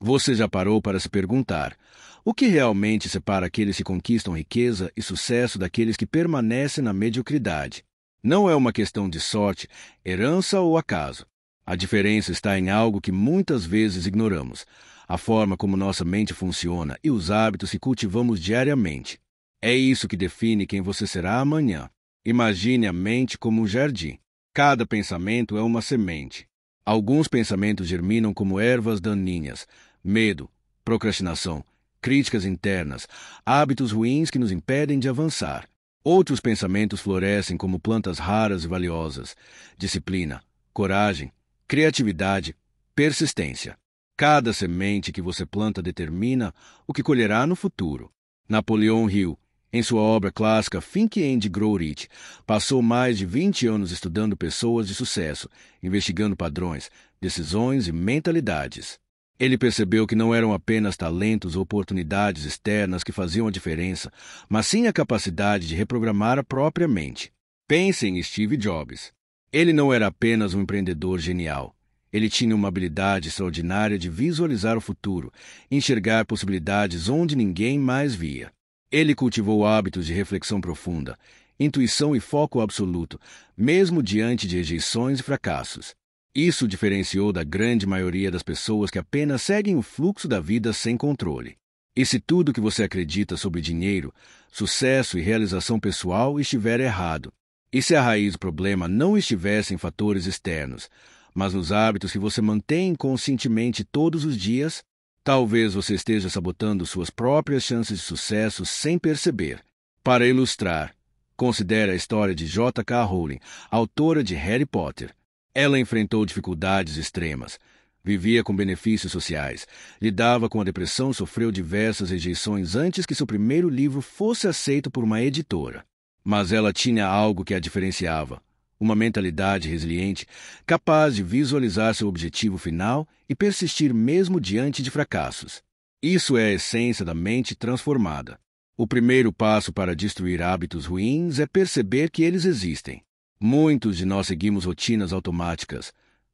Você já parou para se perguntar: o que realmente separa aqueles que conquistam riqueza e sucesso daqueles que permanecem na mediocridade? Não é uma questão de sorte, herança ou acaso. A diferença está em algo que muitas vezes ignoramos: a forma como nossa mente funciona e os hábitos que cultivamos diariamente. É isso que define quem você será amanhã. Imagine a mente como um jardim. Cada pensamento é uma semente. Alguns pensamentos germinam como ervas daninhas: medo, procrastinação, críticas internas, hábitos ruins que nos impedem de avançar. Outros pensamentos florescem como plantas raras e valiosas: disciplina, coragem, criatividade, persistência. Cada semente que você planta determina o que colherá no futuro. Napoleão Hill, em sua obra clássica Think and Grow Rich, passou mais de 20 anos estudando pessoas de sucesso, investigando padrões, decisões e mentalidades. Ele percebeu que não eram apenas talentos ou oportunidades externas que faziam a diferença, mas sim a capacidade de reprogramar a própria mente. Pense em Steve Jobs. Ele não era apenas um empreendedor genial. Ele tinha uma habilidade extraordinária de visualizar o futuro, enxergar possibilidades onde ninguém mais via. Ele cultivou hábitos de reflexão profunda, intuição e foco absoluto, mesmo diante de rejeições e fracassos. Isso o diferenciou da grande maioria das pessoas que apenas seguem o fluxo da vida sem controle. E se tudo que você acredita sobre dinheiro, sucesso e realização pessoal estiver errado? E se a raiz do problema não estivesse em fatores externos, mas nos hábitos que você mantém conscientemente todos os dias? Talvez você esteja sabotando suas próprias chances de sucesso sem perceber. Para ilustrar, considere a história de J.K. Rowling, autora de Harry Potter. Ela enfrentou dificuldades extremas, vivia com benefícios sociais, lidava com a depressão e sofreu diversas rejeições antes que seu primeiro livro fosse aceito por uma editora. Mas ela tinha algo que a diferenciava: uma mentalidade resiliente, capaz de visualizar seu objetivo final e persistir mesmo diante de fracassos. Isso é a essência da mente transformada. O primeiro passo para destruir hábitos ruins é perceber que eles existem. Muitos de nós seguimos rotinas automáticas: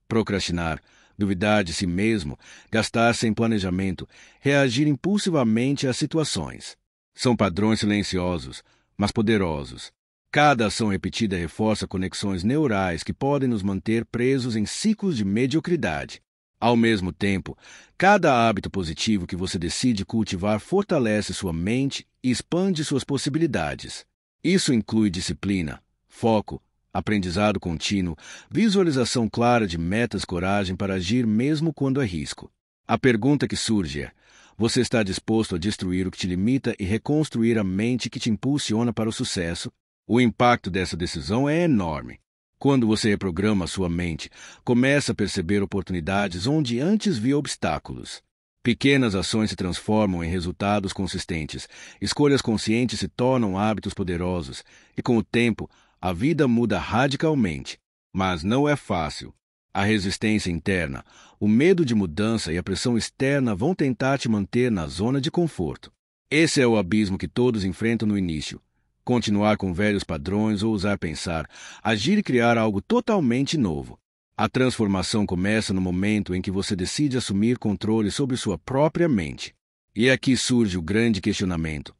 procrastinar, duvidar de si mesmo, gastar sem planejamento, reagir impulsivamente às situações. São padrões silenciosos, mas poderosos. Cada ação repetida reforça conexões neurais que podem nos manter presos em ciclos de mediocridade. Ao mesmo tempo, cada hábito positivo que você decide cultivar fortalece sua mente e expande suas possibilidades. Isso inclui disciplina, foco, aprendizado contínuo, visualização clara de metas e coragem para agir mesmo quando há risco. A pergunta que surge é: você está disposto a destruir o que te limita e reconstruir a mente que te impulsiona para o sucesso? O impacto dessa decisão é enorme. Quando você reprograma sua mente, começa a perceber oportunidades onde antes via obstáculos. Pequenas ações se transformam em resultados consistentes, escolhas conscientes se tornam hábitos poderosos, e com o tempo, a vida muda radicalmente. Mas não é fácil. A resistência interna, o medo de mudança e a pressão externa vão tentar te manter na zona de conforto. Esse é o abismo que todos enfrentam no início. Continuar com velhos padrões ou ousar pensar, agir e criar algo totalmente novo. A transformação começa no momento em que você decide assumir controle sobre sua própria mente. E aqui surge o grande questionamento: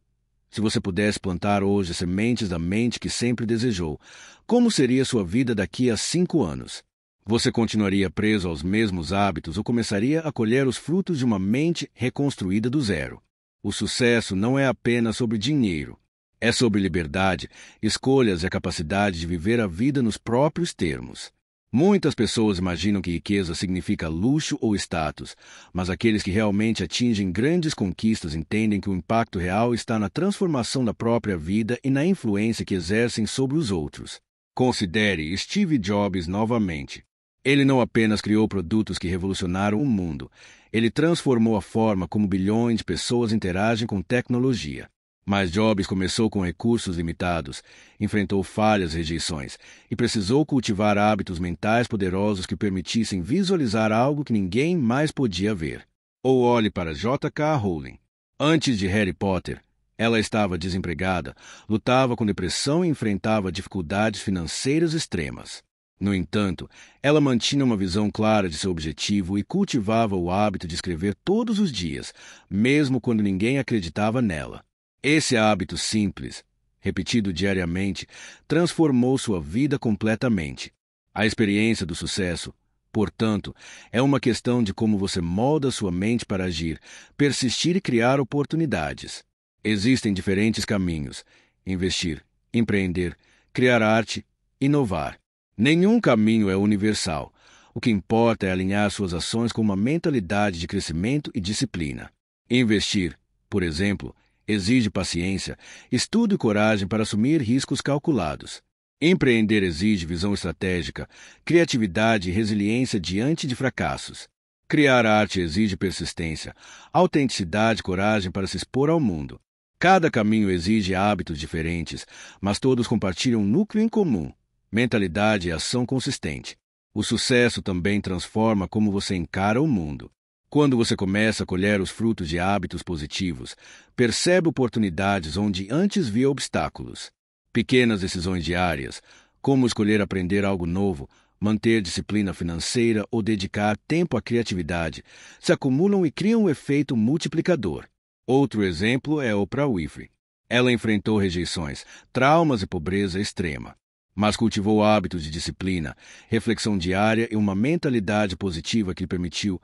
se você pudesse plantar hoje as sementes da mente que sempre desejou, como seria sua vida daqui a 5 anos? Você continuaria preso aos mesmos hábitos ou começaria a colher os frutos de uma mente reconstruída do zero? O sucesso não é apenas sobre dinheiro. É sobre liberdade, escolhas e a capacidade de viver a vida nos próprios termos. Muitas pessoas imaginam que riqueza significa luxo ou status, mas aqueles que realmente atingem grandes conquistas entendem que o impacto real está na transformação da própria vida e na influência que exercem sobre os outros. Considere Steve Jobs novamente. Ele não apenas criou produtos que revolucionaram o mundo, ele transformou a forma como bilhões de pessoas interagem com tecnologia. Mas Jobs começou com recursos limitados, enfrentou falhas e rejeições, e precisou cultivar hábitos mentais poderosos que permitissem visualizar algo que ninguém mais podia ver. Ou olhe para J.K. Rowling. Antes de Harry Potter, ela estava desempregada, lutava com depressão e enfrentava dificuldades financeiras extremas. No entanto, ela mantinha uma visão clara de seu objetivo e cultivava o hábito de escrever todos os dias, mesmo quando ninguém acreditava nela. Esse hábito simples, repetido diariamente, transformou sua vida completamente. A experiência do sucesso, portanto, é uma questão de como você molda sua mente para agir, persistir e criar oportunidades. Existem diferentes caminhos: investir, empreender, criar arte, inovar. Nenhum caminho é universal. O que importa é alinhar suas ações com uma mentalidade de crescimento e disciplina. Investir, por exemplo, exige paciência, estudo e coragem para assumir riscos calculados. Empreender exige visão estratégica, criatividade e resiliência diante de fracassos. Criar arte exige persistência, autenticidade e coragem para se expor ao mundo. Cada caminho exige hábitos diferentes, mas todos compartilham um núcleo em comum: mentalidade e ação consistente. O sucesso também transforma como você encara o mundo. Quando você começa a colher os frutos de hábitos positivos, percebe oportunidades onde antes via obstáculos. Pequenas decisões diárias, como escolher aprender algo novo, manter disciplina financeira ou dedicar tempo à criatividade, se acumulam e criam um efeito multiplicador. Outro exemplo é Oprah Winfrey. Ela enfrentou rejeições, traumas e pobreza extrema, mas cultivou hábitos de disciplina, reflexão diária e uma mentalidade positiva que lhe permitiu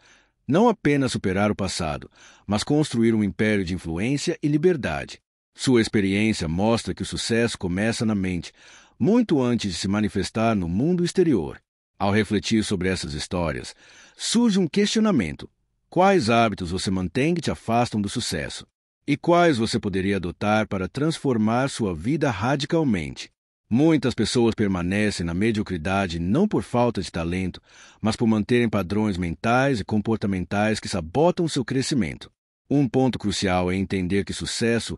não apenas superar o passado, mas construir um império de influência e liberdade. Sua experiência mostra que o sucesso começa na mente, muito antes de se manifestar no mundo exterior. Ao refletir sobre essas histórias, surge um questionamento: quais hábitos você mantém que te afastam do sucesso? E quais você poderia adotar para transformar sua vida radicalmente? Muitas pessoas permanecem na mediocridade não por falta de talento, mas por manterem padrões mentais e comportamentais que sabotam seu crescimento. Um ponto crucial é entender que sucesso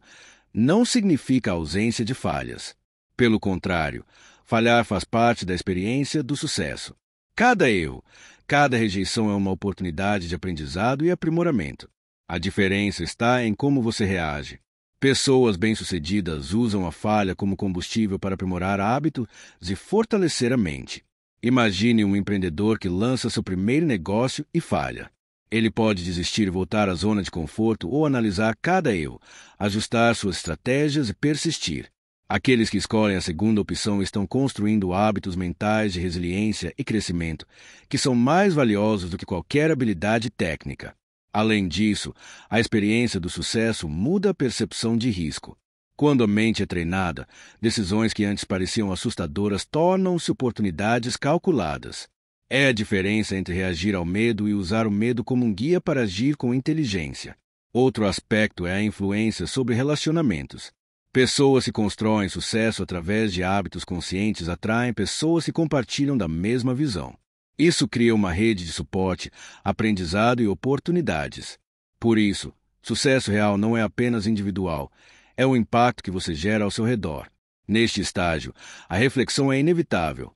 não significa ausência de falhas. Pelo contrário, falhar faz parte da experiência do sucesso. Cada erro, cada rejeição é uma oportunidade de aprendizado e aprimoramento. A diferença está em como você reage. Pessoas bem-sucedidas usam a falha como combustível para aprimorar hábitos e fortalecer a mente. Imagine um empreendedor que lança seu primeiro negócio e falha. Ele pode desistir e voltar à zona de conforto ou analisar cada erro, ajustar suas estratégias e persistir. Aqueles que escolhem a segunda opção estão construindo hábitos mentais de resiliência e crescimento, que são mais valiosos do que qualquer habilidade técnica. Além disso, a experiência do sucesso muda a percepção de risco. Quando a mente é treinada, decisões que antes pareciam assustadoras tornam-se oportunidades calculadas. É a diferença entre reagir ao medo e usar o medo como um guia para agir com inteligência. Outro aspecto é a influência sobre relacionamentos. Pessoas que constroem sucesso através de hábitos conscientes atraem pessoas que compartilham da mesma visão. Isso cria uma rede de suporte, aprendizado e oportunidades. Por isso, sucesso real não é apenas individual, é o impacto que você gera ao seu redor. Neste estágio, a reflexão é inevitável.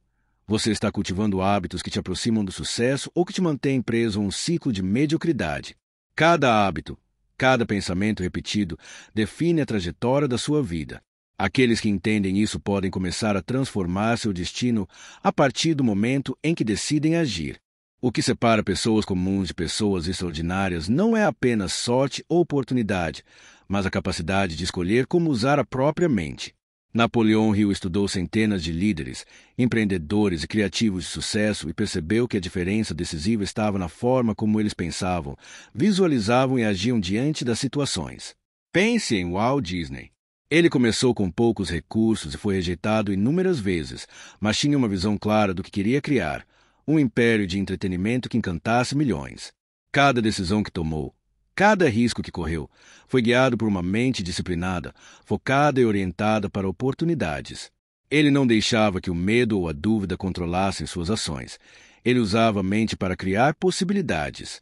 Você está cultivando hábitos que te aproximam do sucesso ou que te mantêm preso a um ciclo de mediocridade. Cada hábito, cada pensamento repetido define a trajetória da sua vida. Aqueles que entendem isso podem começar a transformar seu destino a partir do momento em que decidem agir. O que separa pessoas comuns de pessoas extraordinárias não é apenas sorte ou oportunidade, mas a capacidade de escolher como usar a própria mente. Napoleão Hill estudou centenas de líderes, empreendedores e criativos de sucesso e percebeu que a diferença decisiva estava na forma como eles pensavam, visualizavam e agiam diante das situações. Pense em Walt Disney. Ele começou com poucos recursos e foi rejeitado inúmeras vezes, mas tinha uma visão clara do que queria criar, um império de entretenimento que encantasse milhões. Cada decisão que tomou, cada risco que correu, foi guiado por uma mente disciplinada, focada e orientada para oportunidades. Ele não deixava que o medo ou a dúvida controlassem suas ações. Ele usava a mente para criar possibilidades.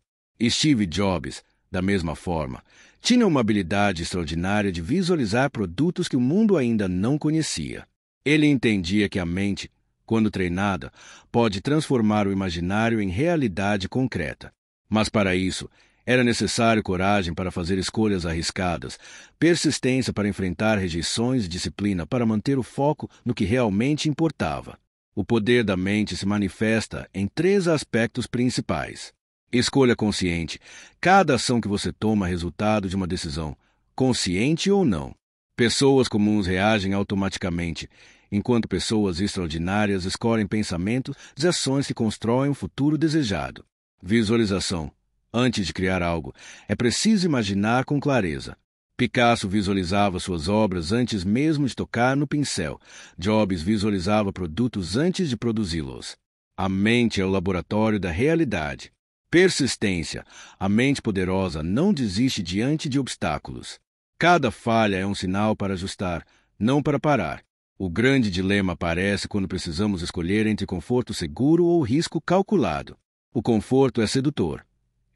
Steve Jobs, da mesma forma, tinha uma habilidade extraordinária de visualizar produtos que o mundo ainda não conhecia. Ele entendia que a mente, quando treinada, pode transformar o imaginário em realidade concreta. Mas para isso, era necessário coragem para fazer escolhas arriscadas, persistência para enfrentar rejeições e disciplina para manter o foco no que realmente importava. O poder da mente se manifesta em 3 aspectos principais. Escolha consciente. Cada ação que você toma é resultado de uma decisão, consciente ou não. Pessoas comuns reagem automaticamente, enquanto pessoas extraordinárias escolhem pensamentos e ações que constroem um futuro desejado. Visualização. Antes de criar algo, é preciso imaginar com clareza. Picasso visualizava suas obras antes mesmo de tocar no pincel. Jobs visualizava produtos antes de produzi-los. A mente é o laboratório da realidade. Persistência. A mente poderosa não desiste diante de obstáculos. Cada falha é um sinal para ajustar, não para parar. O grande dilema aparece quando precisamos escolher entre conforto seguro ou risco calculado. O conforto é sedutor.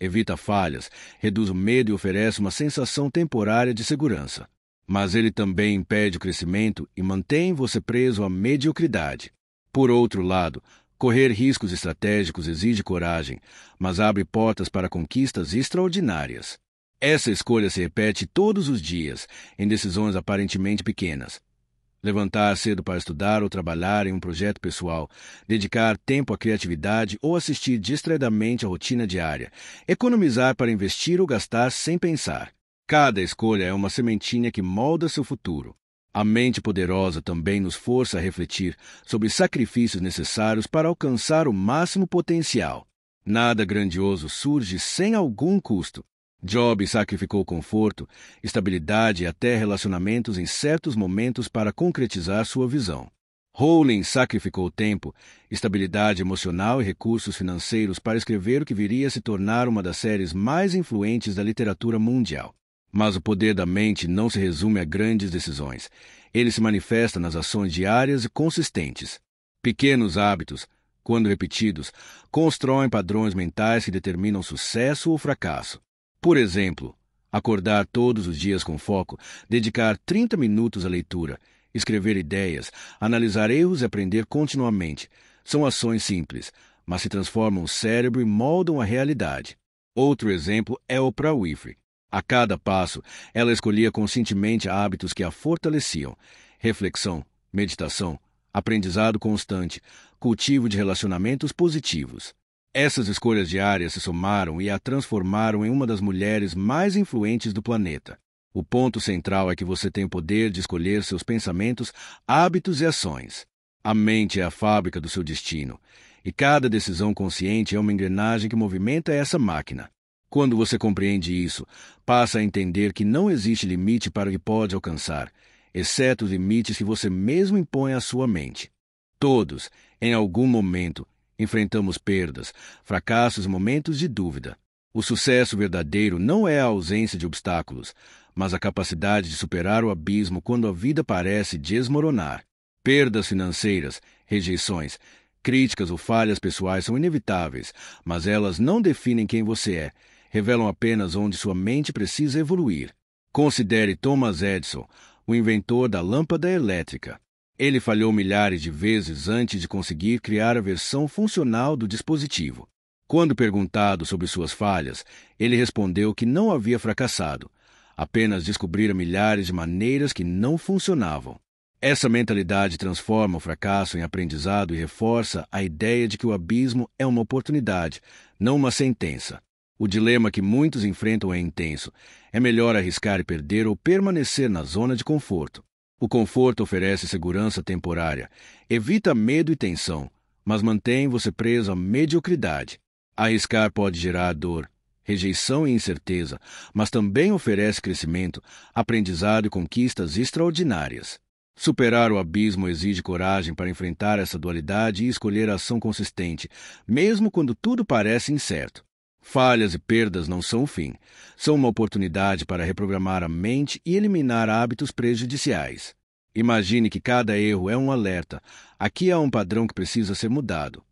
Evita falhas, reduz o medo e oferece uma sensação temporária de segurança. Mas ele também impede o crescimento e mantém você preso à mediocridade. Por outro lado, correr riscos estratégicos exige coragem, mas abre portas para conquistas extraordinárias. Essa escolha se repete todos os dias, em decisões aparentemente pequenas. Levantar cedo para estudar ou trabalhar em um projeto pessoal, dedicar tempo à criatividade ou assistir distraidamente à rotina diária, economizar para investir ou gastar sem pensar. Cada escolha é uma sementinha que molda seu futuro. A mente poderosa também nos força a refletir sobre sacrifícios necessários para alcançar o máximo potencial. Nada grandioso surge sem algum custo. Jobs sacrificou conforto, estabilidade e até relacionamentos em certos momentos para concretizar sua visão. Rowling sacrificou tempo, estabilidade emocional e recursos financeiros para escrever o que viria a se tornar uma das séries mais influentes da literatura mundial. Mas o poder da mente não se resume a grandes decisões. Ele se manifesta nas ações diárias e consistentes. Pequenos hábitos, quando repetidos, constroem padrões mentais que determinam sucesso ou fracasso. Por exemplo, acordar todos os dias com foco, dedicar 30 minutos à leitura, escrever ideias, analisar erros e aprender continuamente. São ações simples, mas se transformam o cérebro e moldam a realidade. Outro exemplo é Oprah Winfrey. A cada passo, ela escolhia conscientemente hábitos que a fortaleciam. Reflexão, meditação, aprendizado constante, cultivo de relacionamentos positivos. Essas escolhas diárias se somaram e a transformaram em uma das mulheres mais influentes do planeta. O ponto central é que você tem o poder de escolher seus pensamentos, hábitos e ações. A mente é a fábrica do seu destino, e cada decisão consciente é uma engrenagem que movimenta essa máquina. Quando você compreende isso, passa a entender que não existe limite para o que pode alcançar, exceto os limites que você mesmo impõe à sua mente. Todos, em algum momento, enfrentamos perdas, fracassos e momentos de dúvida. O sucesso verdadeiro não é a ausência de obstáculos, mas a capacidade de superar o abismo quando a vida parece desmoronar. Perdas financeiras, rejeições, críticas ou falhas pessoais são inevitáveis, mas elas não definem quem você é, revelam apenas onde sua mente precisa evoluir. Considere Thomas Edison, o inventor da lâmpada elétrica. Ele falhou milhares de vezes antes de conseguir criar a versão funcional do dispositivo. Quando perguntado sobre suas falhas, ele respondeu que não havia fracassado, apenas descobrira milhares de maneiras que não funcionavam. Essa mentalidade transforma o fracasso em aprendizado e reforça a ideia de que o abismo é uma oportunidade, não uma sentença. O dilema que muitos enfrentam é intenso. É melhor arriscar e perder ou permanecer na zona de conforto. O conforto oferece segurança temporária, evita medo e tensão, mas mantém você preso à mediocridade. Arriscar pode gerar dor, rejeição e incerteza, mas também oferece crescimento, aprendizado e conquistas extraordinárias. Superar o abismo exige coragem para enfrentar essa dualidade e escolher a ação consistente, mesmo quando tudo parece incerto. Falhas e perdas não são o fim. São uma oportunidade para reprogramar a mente e eliminar hábitos prejudiciais. Imagine que cada erro é um alerta. Aqui há um padrão que precisa ser mudado.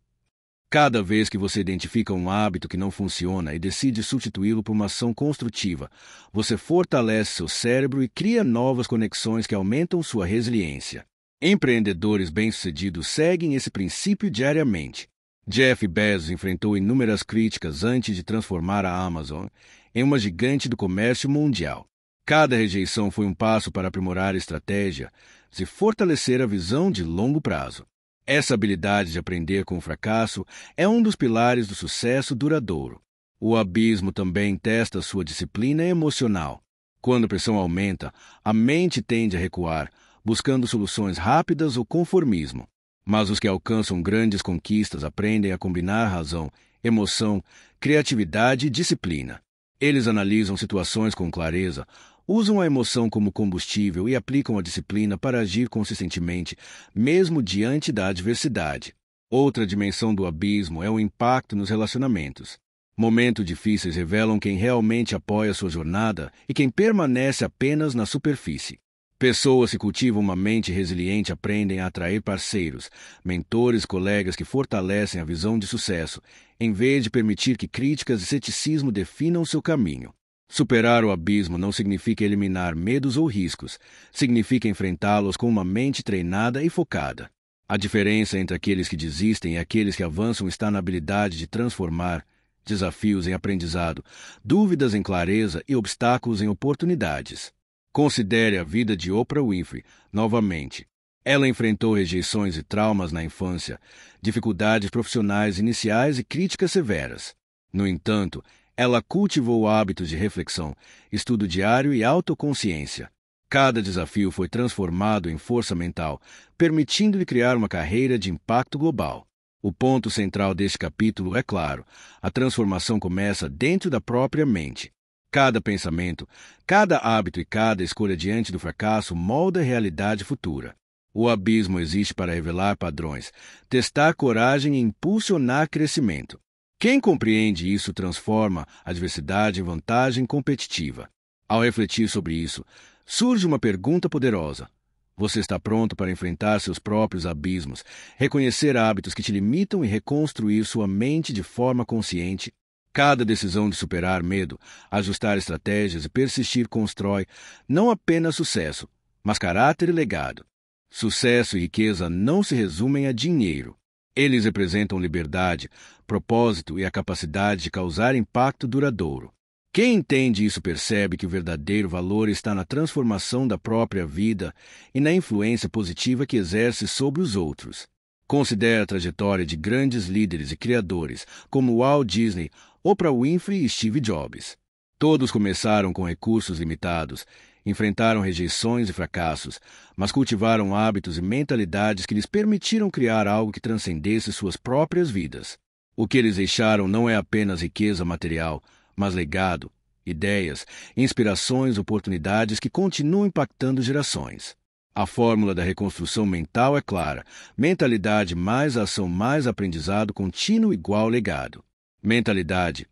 Cada vez que você identifica um hábito que não funciona e decide substituí-lo por uma ação construtiva, você fortalece seu cérebro e cria novas conexões que aumentam sua resiliência. Empreendedores bem-sucedidos seguem esse princípio diariamente. Jeff Bezos enfrentou inúmeras críticas antes de transformar a Amazon em uma gigante do comércio mundial. Cada rejeição foi um passo para aprimorar a estratégia e fortalecer a visão de longo prazo. Essa habilidade de aprender com o fracasso é um dos pilares do sucesso duradouro. O abismo também testa sua disciplina emocional. Quando a pressão aumenta, a mente tende a recuar, buscando soluções rápidas ou conformismo. Mas os que alcançam grandes conquistas aprendem a combinar razão, emoção, criatividade e disciplina. Eles analisam situações com clareza, usam a emoção como combustível e aplicam a disciplina para agir consistentemente, mesmo diante da adversidade. Outra dimensão do abismo é o impacto nos relacionamentos. Momentos difíceis revelam quem realmente apoia sua jornada e quem permanece apenas na superfície. Pessoas que cultivam uma mente resiliente aprendem a atrair parceiros, mentores, colegas que fortalecem a visão de sucesso, em vez de permitir que críticas e ceticismo definam seu caminho. Superar o abismo não significa eliminar medos ou riscos, significa enfrentá-los com uma mente treinada e focada. A diferença entre aqueles que desistem e aqueles que avançam está na habilidade de transformar desafios em aprendizado, dúvidas em clareza e obstáculos em oportunidades. Considere a vida de Oprah Winfrey novamente. Ela enfrentou rejeições e traumas na infância, dificuldades profissionais iniciais e críticas severas. No entanto, ela cultivou hábitos de reflexão, estudo diário e autoconsciência. Cada desafio foi transformado em força mental, permitindo-lhe criar uma carreira de impacto global. O ponto central deste capítulo é claro: a transformação começa dentro da própria mente. Cada pensamento, cada hábito e cada escolha diante do fracasso molda a realidade futura. O abismo existe para revelar padrões, testar coragem e impulsionar crescimento. Quem compreende isso transforma a adversidade em vantagem competitiva. Ao refletir sobre isso, surge uma pergunta poderosa. Você está pronto para enfrentar seus próprios abismos, reconhecer hábitos que te limitam e reconstruir sua mente de forma consciente? Cada decisão de superar medo, ajustar estratégias e persistir constrói não apenas sucesso, mas caráter e legado. Sucesso e riqueza não se resumem a dinheiro. Eles representam liberdade, propósito e a capacidade de causar impacto duradouro. Quem entende isso percebe que o verdadeiro valor está na transformação da própria vida e na influência positiva que exerce sobre os outros. Considere a trajetória de grandes líderes e criadores, como Walt Disney, Oprah Winfrey e Steve Jobs. Todos começaram com recursos limitados, enfrentaram rejeições e fracassos, mas cultivaram hábitos e mentalidades que lhes permitiram criar algo que transcendesse suas próprias vidas. O que eles deixaram não é apenas riqueza material, mas legado, ideias, inspirações, oportunidades que continuam impactando gerações. A fórmula da reconstrução mental é clara: mentalidade mais ação mais aprendizado contínuo igual legado. Mentalidade: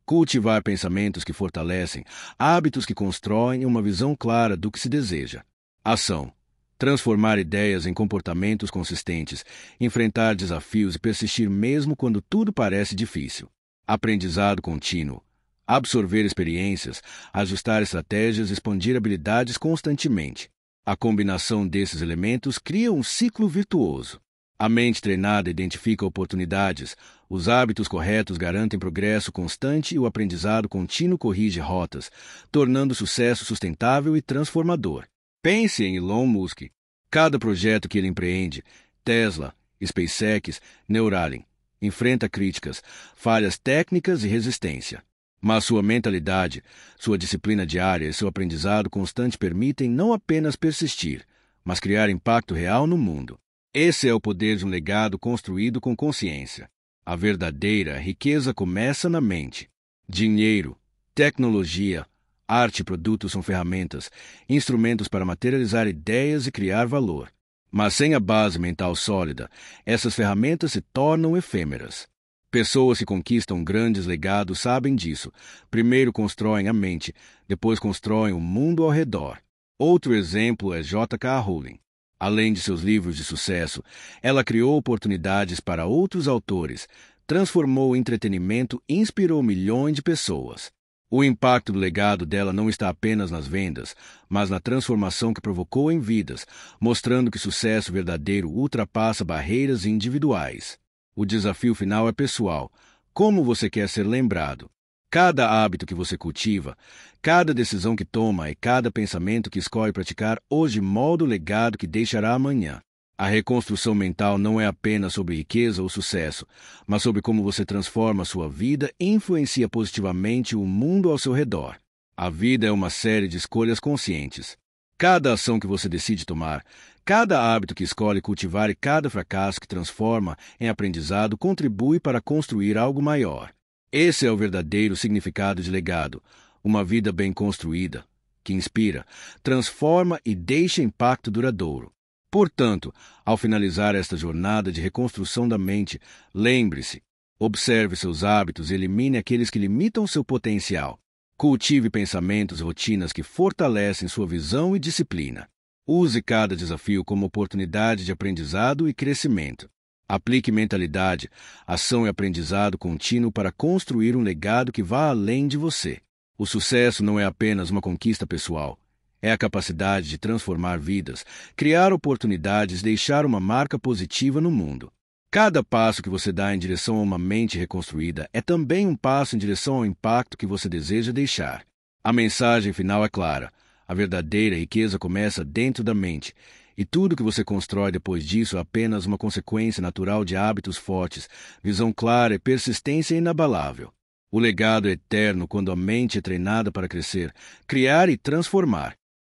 cultivar pensamentos que fortalecem, hábitos que constroem uma visão clara do que se deseja. Ação: transformar ideias em comportamentos consistentes, enfrentar desafios e persistir mesmo quando tudo parece difícil. Aprendizado contínuo: absorver experiências, ajustar estratégias e expandir habilidades constantemente. A combinação desses elementos cria um ciclo virtuoso. A mente treinada identifica oportunidades, os hábitos corretos garantem progresso constante e o aprendizado contínuo corrige rotas, tornando o sucesso sustentável e transformador. Pense em Elon Musk. Cada projeto que ele empreende, Tesla, SpaceX, Neuralink, enfrenta críticas, falhas técnicas e resistência. Mas sua mentalidade, sua disciplina diária e seu aprendizado constante permitem não apenas persistir, mas criar impacto real no mundo. Esse é o poder de um legado construído com consciência. A verdadeira riqueza começa na mente. Dinheiro, tecnologia, arte e produtos são ferramentas, instrumentos para materializar ideias e criar valor. Mas sem a base mental sólida, essas ferramentas se tornam efêmeras. Pessoas que conquistam grandes legados sabem disso. Primeiro constroem a mente, depois constroem o mundo ao redor. Outro exemplo é J.K. Rowling. Além de seus livros de sucesso, ela criou oportunidades para outros autores, transformou o entretenimento e inspirou milhões de pessoas. O impacto do legado dela não está apenas nas vendas, mas na transformação que provocou em vidas, mostrando que sucesso verdadeiro ultrapassa barreiras individuais. O desafio final é pessoal. Como você quer ser lembrado? Cada hábito que você cultiva, cada decisão que toma e cada pensamento que escolhe praticar hoje molda o legado que deixará amanhã. A reconstrução mental não é apenas sobre riqueza ou sucesso, mas sobre como você transforma a sua vida e influencia positivamente o mundo ao seu redor. A vida é uma série de escolhas conscientes. Cada ação que você decide tomar, cada hábito que escolhe cultivar e cada fracasso que transforma em aprendizado contribui para construir algo maior. Esse é o verdadeiro significado de legado, uma vida bem construída, que inspira, transforma e deixa impacto duradouro. Portanto, ao finalizar esta jornada de reconstrução da mente, lembre-se, observe seus hábitos e elimine aqueles que limitam seu potencial. Cultive pensamentos e rotinas que fortalecem sua visão e disciplina. Use cada desafio como oportunidade de aprendizado e crescimento. Aplique mentalidade, ação e aprendizado contínuo para construir um legado que vá além de você. O sucesso não é apenas uma conquista pessoal. É a capacidade de transformar vidas, criar oportunidades e deixar uma marca positiva no mundo. Cada passo que você dá em direção a uma mente reconstruída é também um passo em direção ao impacto que você deseja deixar. A mensagem final é clara. A verdadeira riqueza começa dentro da mente, e tudo que você constrói depois disso é apenas uma consequência natural de hábitos fortes, visão clara e persistência inabalável. O legado é eterno quando a mente é treinada para crescer, criar e transformar.